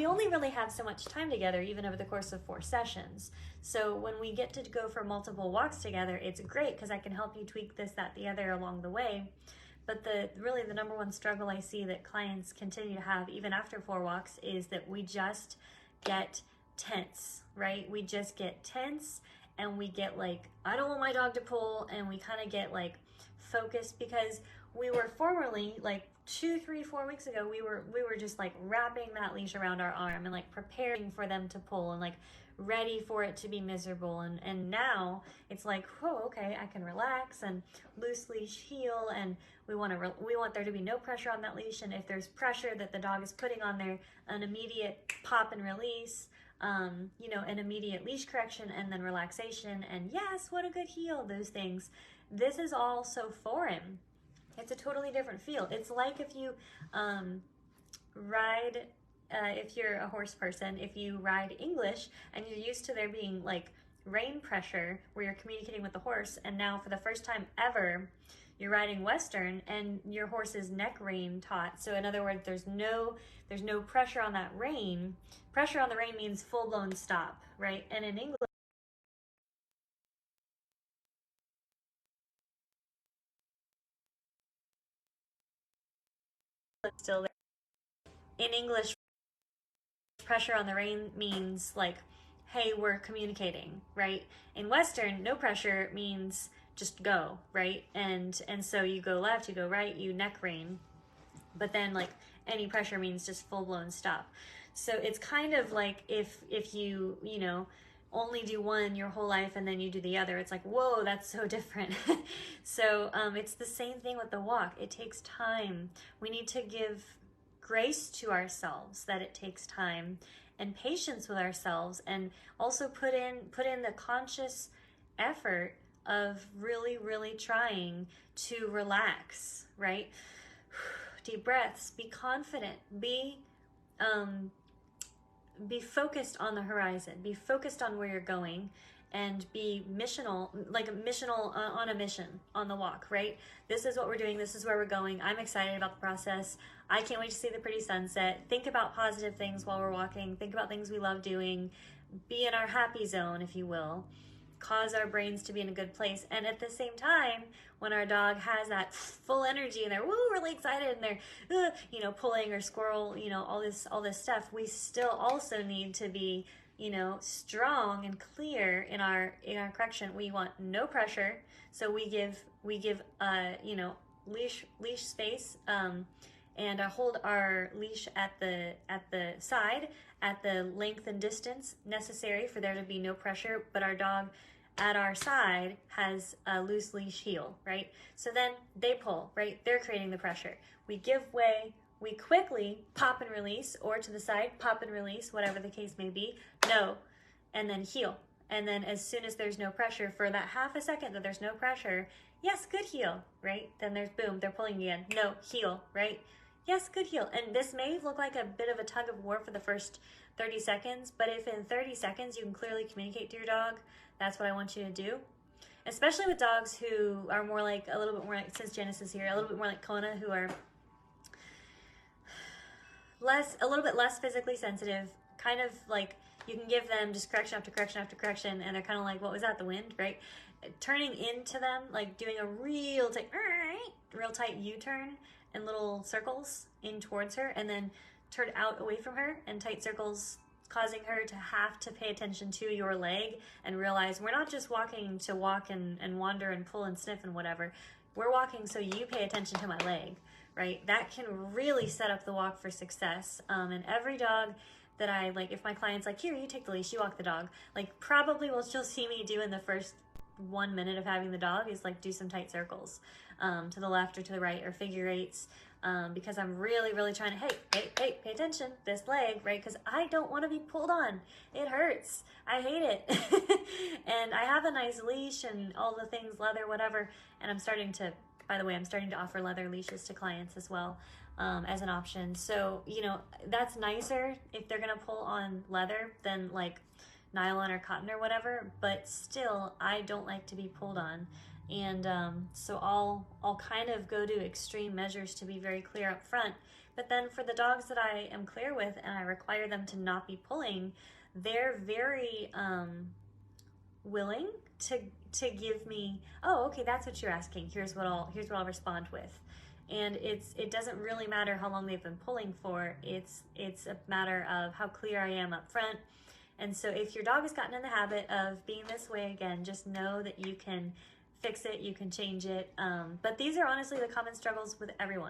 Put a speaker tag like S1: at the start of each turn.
S1: only really have so much time together, even over the course of 4 sessions. So when we get to go for multiple walks together, it's great because I can help you tweak this, that, the other along the way. But really the number one struggle I see that clients continue to have even after 4 walks is that we just get tense, right? We just get tense and we get like, I don't want my dog to pull, and we kind of get like focused because we were formerly like 2, 3, 4 weeks ago, we were just like wrapping that leash around our arm and like preparing for them to pull and like ready for it to be miserable. And now it's like, oh, okay, I can relax and loose leash heel, and we want there to be no pressure on that leash. And if there's pressure that the dog is putting on there, an immediate pop and release, you know, an immediate leash correction, and then relaxation. And yes, what a good heel, those things. This is all so foreign. It's a totally different feel. It's like if you ride, if you're a horse person, if you ride English and you're used to there being like rein pressure where you're communicating with the horse, and now for the first time ever, you're riding Western and your horse is neck rein taught. So in other words, there's no pressure on that rein. Pressure on the rein means full-blown stop, right? And in English, still there. In English, pressure on the rein means like, hey, we're communicating, right? In Western, no pressure means just go, right? And so you go left, you go right, you neck rein, but then like any pressure means just full-blown stop. So it's kind of like if you know, only do one your whole life and then you do the other, it's like, whoa, that's so different. So it's the same thing with the walk. It takes time. We need to give grace to ourselves that it takes time, and patience with ourselves, and also put in the conscious effort of really trying to relax, right? Deep breaths, be confident, be focused on the horizon, be focused on where you're going, and be missional, on a mission on the walk, right? This is what we're doing, this is where we're going. I'm excited about the process. I can't wait to see the pretty sunset. Think about positive things while we're walking. Think about things we love doing. Be in our happy zone, if you will. Cause our brains to be in a good place. And at the same time, when our dog has that full energy and they're really excited and they're you know, pulling or squirrel, you know, all this stuff, we still also need to be, you know, strong and clear in our correction. We want no pressure, so we give you know, leash space, and hold our leash at the side at the length and distance necessary for there to be no pressure, but our dog at our side has a loose leash heel, right? So then they pull, right? They're creating the pressure. We give way, we quickly pop and release, or to the side, pop and release, whatever the case may be, no, and then heel. And then as soon as there's no pressure, for that half a second that there's no pressure, yes, good heel, right? Then there's boom, they're pulling again, no, heel, right? Yes, good heel. And this may look like a bit of a tug of war for the first 30 seconds, but if in 30 seconds you can clearly communicate to your dog, that's what I want you to do. Especially with dogs who are more like, a little bit more like, since Janice is here, a little bit more like Kona, who are a little bit less physically sensitive, kind of like, you can give them just correction after correction after correction, and they're kind of like, what was that, the wind, right? Turning into them, like doing a real tight U-turn and little circles in towards her, and then turn out away from her and tight circles, causing her to have to pay attention to your leg and realize we're not just walking to walk and wander and pull and sniff and whatever. We're walking so you pay attention to my leg, right? That can really set up the walk for success. And every dog that I, like, if my client's like, here, you take the leash, you walk the dog, like, probably what you'll see me do in the first 1 minute of having the dog is like do some tight circles to the left or to the right, or figure eights, because I'm really trying to, hey, pay attention, this leg, right? Because I don't want to be pulled on. It hurts. I hate it. And I have a nice leash and all the things, leather, whatever, and I'm starting to offer leather leashes to clients as well, as an option. So, you know, that's nicer if they're gonna pull on leather than like nylon or cotton or whatever, but still, I don't like to be pulled on. And so I'll kind of go to extreme measures to be very clear up front. But then for the dogs that I am clear with and I require them to not be pulling, they're very willing to give me, oh, okay, that's what you're asking. Here's what I'll respond with. And it doesn't really matter how long they've been pulling for. It's a matter of how clear I am up front. And so if your dog has gotten in the habit of being this way again, just know that you can fix it, you can change it. But these are honestly the common struggles with everyone.